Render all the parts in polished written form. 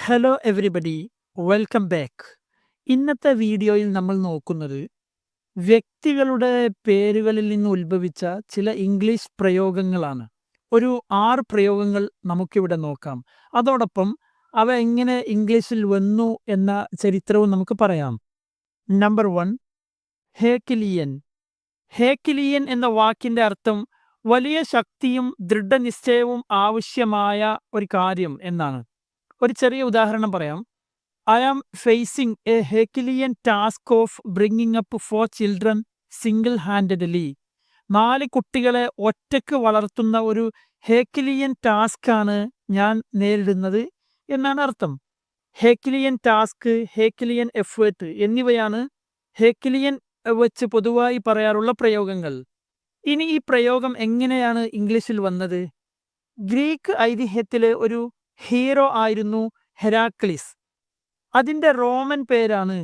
Hello everybody, welcome back. ഇന്നത്തെ വീഡിയോയിൽ നമ്മൾ നോക്കുന്നത് വ്യക്തികളുടെ പേരുകളിൽ നിന്ന് ഉത്ഭവിച്ച ചില ഇംഗ്ലീഷ് പ്രയോഗങ്ങളാണ്. ഒരു 6 പ്രയോഗങ്ങൾ നമുക്കിവിടെ നോക്കാം. അതോടൊപ്പം അവ എങ്ങനെ ഇംഗ്ലീഷിൽ വന്നു എന്ന ചരിത്രവും നമുക്ക് പറയാം. നമ്പർ 1, ഹേക്കിലിയൻ. ഹേക്കിലിയൻ എന്ന വാക്കിൻ്റെ അർത്ഥം വലിയ ശക്തിയും ദൃഢനിശ്ചയവും ആവശ്യമായ ഒരു കാര്യം എന്നാണ്. ഒരു ചെറിയ ഉദാഹരണം പറയാം. I am facing a herculean task of bringing up 4 children single handedly. 4 കുട്ടികളെ ഒറ്റയ്ക്ക് വളർത്തുന്ന ഒരു ഹെർക്കുലിയൻ ടാസ്ക് ആണ് ഞാൻ നേരിടുന്നത് എന്നാണ് അർത്ഥം. ഹെർക്കുലിയൻ ടാസ്ക്, ഹെർക്കുലിയൻ എഫേർട്ട് എന്നിവയാണ് ഹെർക്കുലിയൻ വെച്ച് പൊതുവായി പറയാറുള്ള പ്രയോഗങ്ങൾ. ഇനി ഈ പ്രയോഗം എങ്ങനെയാണ് ഇംഗ്ലീഷിൽ വന്നത്? ഗ്രീക്ക് ഐതിഹ്യത്തിലെ ഒരു ഹീറോ ആയിരുന്നു ഹെരാക്ലിസ്. അതിൻ്റെ റോമൻ പേരാണ്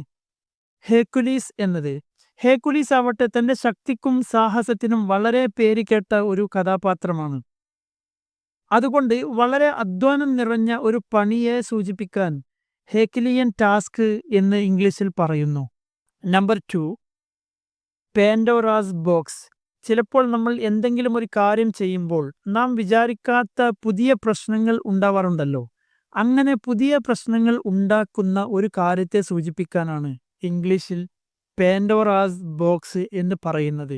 ഹെർക്കുലീസ് എന്നത്. ഹെർക്കുലീസ് ആവട്ടെ തൻ്റെ ശക്തിക്കും സാഹസത്തിനും വളരെ പേരുകേട്ട ഒരു കഥാപാത്രമാണ്. അതുകൊണ്ട് വളരെ അധ്വാനം നിറഞ്ഞ ഒരു പണിയെ സൂചിപ്പിക്കാൻ ഹെർക്കുലിയൻ ടാസ്ക് എന്ന് ഇംഗ്ലീഷിൽ പറയുന്നു. Number 2, Pandora's box. ചിലപ്പോൾ നമ്മൾ എന്തെങ്കിലും ഒരു കാര്യം ചെയ്യുമ്പോൾ നാം വിചാരിക്കാത്ത പുതിയ പ്രശ്നങ്ങൾ ഉണ്ടാവാറുണ്ടല്ലോ. അങ്ങനെ പുതിയ പ്രശ്നങ്ങൾ ഉണ്ടാക്കുന്ന ഒരു കാര്യത്തെ സൂചിപ്പിക്കാനാണ് ഇംഗ്ലീഷിൽ പാൻഡോറാസ് ബോക്സ് എന്ന് പറയുന്നത്.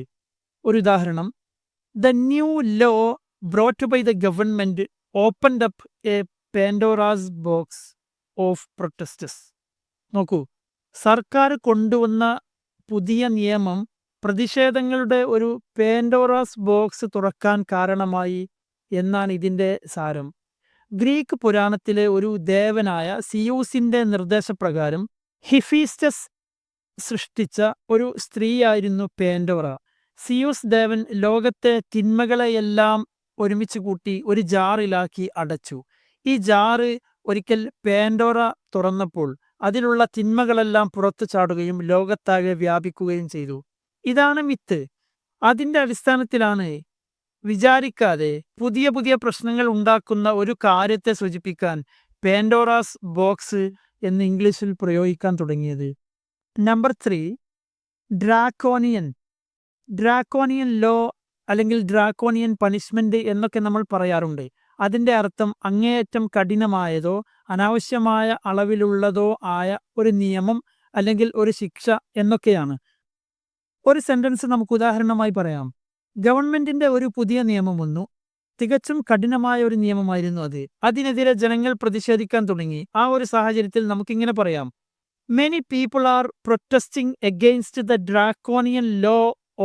ഒരു ഉദാഹരണം: the new law brought by the government opened up a Pandora's box of protests. നോക്കൂ, സർക്കാർ കൊണ്ടുവന്ന പുതിയ നിയമം പ്രതിഷേധങ്ങളുടെ ഒരു പാൻഡോറാസ് ബോക്സ് തുറക്കാൻ കാരണമായി എന്നാണ് ഇതിൻ്റെ സാരം. ഗ്രീക്ക് പുരാണത്തിലെ ഒരു ദേവനായ സിയൂസിന്റെ നിർദ്ദേശപ്രകാരം ഹിഫീസ്റ്റസ് സൃഷ്ടിച്ച ഒരു സ്ത്രീയായിരുന്നു പാൻഡോറ. സിയൂസ് ദേവൻ ലോകത്തെ തിന്മകളെയെല്ലാം ഒരുമിച്ച് കൂട്ടി ഒരു ജാറിലാക്കി അടച്ചു. ഈ ജാറ് ഒരിക്കൽ പാൻഡോറ തുറന്നപ്പോൾ അതിലുള്ള തിന്മകളെല്ലാം പുറത്തു ചാടുകയും ലോകത്താകെ വ്യാപിക്കുകയും ചെയ്തു. ഇതാണ് മിത്ത്. അതിൻ്റെ അടിസ്ഥാനത്തിലാണ് വിചാരിക്കാതെ പുതിയ പുതിയ പ്രശ്നങ്ങൾ ഉണ്ടാക്കുന്ന ഒരു കാര്യത്തെ സൂചിപ്പിക്കാൻ പാൻഡോറാസ് ബോക്സ് എന്ന് ഇംഗ്ലീഷിൽ പ്രയോഗിക്കാൻ തുടങ്ങിയത്. Number 3, draconian. ഡ്രാക്കോണിയൻ ലോ അല്ലെങ്കിൽ ഡ്രാക്കോണിയൻ പണിഷ്മെന്റ് എന്നൊക്കെ നമ്മൾ പറയാറുണ്ട്. അതിൻ്റെ അർത്ഥം അങ്ങേയറ്റം കഠിനമായതോ അനാവശ്യമായ അളവിലുള്ളതോ ആയ ഒരു നിയമം അല്ലെങ്കിൽ ഒരു ശിക്ഷ എന്നൊക്കെയാണ്. ഒരു സെന്റൻസ് നമുക്ക് ഉദാഹരണമായി പറയാം. ഗവൺമെന്റിന്റെ ഒരു പുതിയ നിയമം വന്നു. തികച്ചും കഠിനമായ ഒരു നിയമമായിരുന്നു അത്. അതിനെതിരെ ജനങ്ങൾ പ്രതിഷേധിക്കാൻ തുടങ്ങി. ആ ഒരു സാഹചര്യത്തിൽ നമുക്കിങ്ങനെ പറയാം: many people are protesting against the draconian law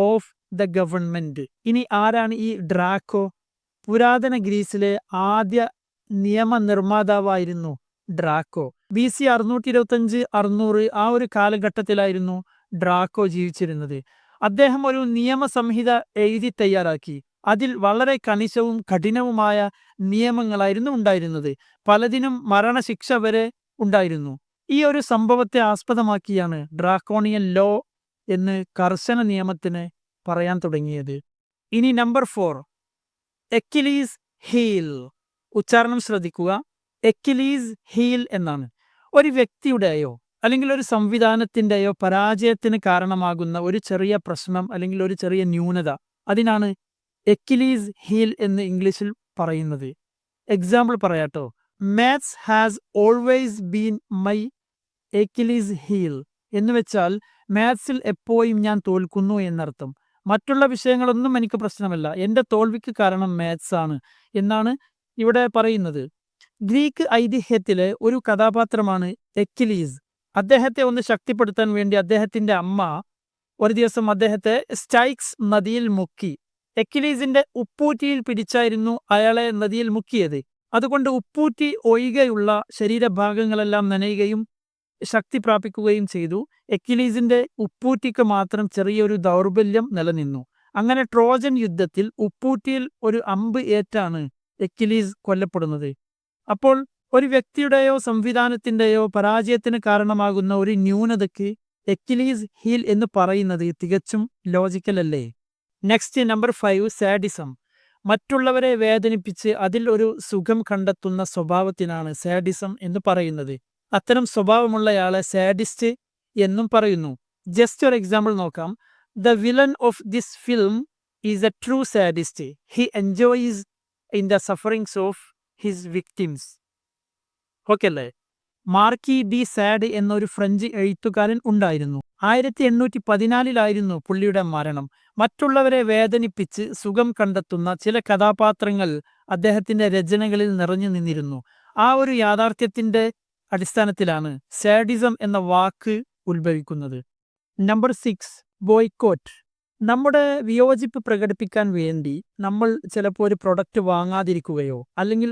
of the government. ഇനി ആരാണ് ഈ ഡ്രാക്കോ? പുരാതന ഗ്രീസിലെ ആദ്യ നിയമനിർമ്മാതാവായിരുന്നു ഡ്രാക്കോ. BC 625-600 ആ ഒരു കാലഘട്ടത്തിലായിരുന്നു ഡ്രാക്കോ ജീവിച്ചിരുന്നത്. അദ്ദേഹം ഒരു നിയമസംഹിത എഴുതി തയ്യാറാക്കി. അതിൽ വളരെ കണിശവും കഠിനവുമായ നിയമങ്ങളായിരുന്നു ഉണ്ടായിരുന്നത്. പലതിനും മരണശിക്ഷ വരെ ഉണ്ടായിരുന്നു. ഈ ഒരു സംഭവത്തെ ആസ്പദമാക്കിയാണ് ഡ്രാക്കോണിയൻ ലോ എന്ന് കർശന നിയമത്തിന് പറയാൻ തുടങ്ങിയത്. ഇനി നമ്പർ 4, എക്കിലീസ് ഹീൽ. ഉച്ചാരണം ശ്രദ്ധിക്കുക. എക്കിലീസ് ഹീൽ എന്നാണ്. ഒരു വ്യക്തിയുടെയോ അല്ലെങ്കിൽ ഒരു സംവിധാനത്തിൻ്റെയോ പരാജയത്തിന് കാരണമാകുന്ന ഒരു ചെറിയ പ്രശ്നം അല്ലെങ്കിൽ ഒരു ചെറിയ ന്യൂനത, അതിനാണ് എക്കിലീസ് ഹീൽ എന്ന് ഇംഗ്ലീഷിൽ പറയുന്നത്. എക്സാമ്പിൾ പറയാട്ടോ: maths has always been my Achilles heel എന്ന് വെച്ചാൽ മാത്സിൽ എപ്പോഴും ഞാൻ തോൽക്കുന്നു എന്നർത്ഥം. മറ്റുള്ള വിഷയങ്ങളൊന്നും എനിക്ക് പ്രശ്നമല്ല, എൻ്റെ തോൽവിക്ക് കാരണം മാത്സ് ആണ് എന്നാണ് ഇവിടെ പറയുന്നത്. ഗ്രീക്ക് ഐതിഹ്യത്തിലെ ഒരു കഥാപാത്രമാണ് എക്കിലീസ്. അദ്ദേഹത്തെ ഒന്ന് ശക്തിപ്പെടുത്താൻ വേണ്ടി അദ്ദേഹത്തിൻ്റെ അമ്മ ഒരു ദിവസം അദ്ദേഹത്തെ സ്റ്റൈക്സ് നദിയിൽ മുക്കി. എക്കിലീസിന്റെ ഉപ്പൂറ്റിയിൽ പിടിച്ചായിരുന്നു അയാളെ നദിയിൽ മുക്കിയത്. അതുകൊണ്ട് ഉപ്പൂറ്റി ഒഴികെയുള്ള ശരീരഭാഗങ്ങളെല്ലാം നനയുകയും ശക്തി പ്രാപിക്കുകയും ചെയ്തു. എക്കിലീസിന്റെ ഉപ്പൂറ്റിക്ക് മാത്രം ചെറിയൊരു ദൗർബല്യം നിലനിന്നു. അങ്ങനെ ട്രോജൻ യുദ്ധത്തിൽ ഉപ്പൂറ്റിയിൽ ഒരു അമ്പ് ഏറ്റാണ് എക്കിലീസ് കൊല്ലപ്പെടുന്നത്. അപ്പോൾ ഒരു വ്യക്തിയുടെയോ സംവിധാനത്തിൻ്റെയോ പരാജയത്തിന് കാരണമാകുന്ന ഒരു ന്യൂനതയ്ക്ക് എക്കിലീസ് ഹീൽ എന്ന് പറയുന്നത് തികച്ചും ലോജിക്കൽ അല്ലേ? Next, number 5, sadism. മറ്റുള്ളവരെ വേദനിപ്പിച്ച് അതിൽ ഒരു സുഖം കണ്ടെത്തുന്ന സ്വഭാവത്തിനാണ് സാഡിസം എന്ന് പറയുന്നത്. അത്തരം സ്വഭാവമുള്ളയാളെ സാഡിസ്റ്റ് എന്നും പറയുന്നു. ജസ്റ്റ് ഒരു എക്സാമ്പിൾ നോക്കാം. The villain of this film is A true sadist. He enjoys in the sufferings of his victims. Okay അല്ലേ? മാർക്കി ഡി സാഡ് എന്നൊരു ഫ്രഞ്ച് എഴുത്തുകാരൻ ഉണ്ടായിരുന്നു. 1814 പുള്ളിയുടെ മരണം. മറ്റുള്ളവരെ വേദനിപ്പിച്ച് സുഖം കണ്ടെത്തുന്ന ചില കഥാപാത്രങ്ങൾ അദ്ദേഹത്തിന്റെ രചനകളിൽ നിറഞ്ഞു നിന്നിരുന്നു. ആ ഒരു യാഥാർത്ഥ്യത്തിന്റെ അടിസ്ഥാനത്തിലാണ് സാഡിസം എന്ന വാക്ക് ഉത്ഭവിക്കുന്നത്. Number 6, boycott. നമ്മുടെ വിയോജിപ്പ് പ്രകടിപ്പിക്കാൻ വേണ്ടി നമ്മൾ ചിലപ്പോൾ ഒരു പ്രൊഡക്റ്റ് വാങ്ങാതിരിക്കുകയോ അല്ലെങ്കിൽ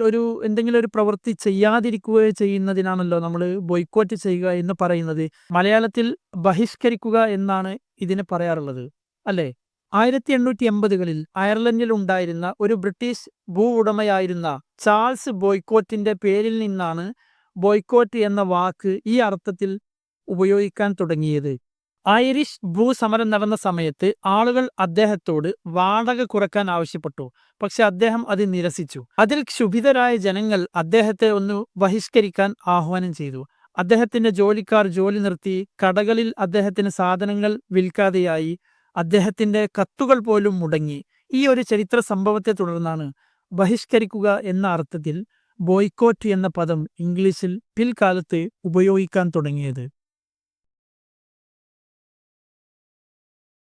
എന്തെങ്കിലും ഒരു പ്രവൃത്തി ചെയ്യാതിരിക്കുകയോ ചെയ്യുന്നതിനാണല്ലോ നമ്മൾ ബോയ്ക്കോട്ട് ചെയ്യുക എന്ന് പറയുന്നത്. മലയാളത്തിൽ ബഹിഷ്കരിക്കുക എന്നാണ് ഇതിന് പറയാറുള്ളത്, അല്ലേ? 1880-കളിൽ അയർലൻഡിൽ ഉണ്ടായിരുന്ന ഒരു ബ്രിട്ടീഷ് ഉടമയായിരുന്ന ചാൾസ് ബോയ്ക്കോട്ടിന്റെ പേരിൽ നിന്നാണ് ബോയ്ക്കോട്ട് എന്ന വാക്ക് ഈ അർത്ഥത്തിൽ ഉപയോഗിക്കാൻ തുടങ്ങിയത്. ഐറിഷ് ഭൂസമരം നടന്ന സമയത്ത് ആളുകൾ അദ്ദേഹത്തോട് വാടക കുറക്കാൻ ആവശ്യപ്പെട്ടു. പക്ഷെ അദ്ദേഹം അത് നിരസിച്ചു. അതിൽ ക്ഷുഭിതരായ ജനങ്ങൾ അദ്ദേഹത്തെ ഒന്ന് ബഹിഷ്കരിക്കാൻ ആഹ്വാനം ചെയ്തു. അദ്ദേഹത്തിന്റെ ജോലിക്കാർ ജോലി നിർത്തി. കടകളിൽ അദ്ദേഹത്തിന് സാധനങ്ങൾ വിൽക്കാതെയായി. അദ്ദേഹത്തിന്റെ കത്തുകൾ പോലും മുടങ്ങി. ഈ ഒരു ചരിത്ര സംഭവത്തെ തുടർന്നാണ് ബഹിഷ്കരിക്കുക എന്ന അർത്ഥത്തിൽ ബോയ്ക്കോട്ട് എന്ന പദം ഇംഗ്ലീഷിൽ പിൽക്കാലത്ത് ഉപയോഗിക്കാൻ തുടങ്ങിയത്.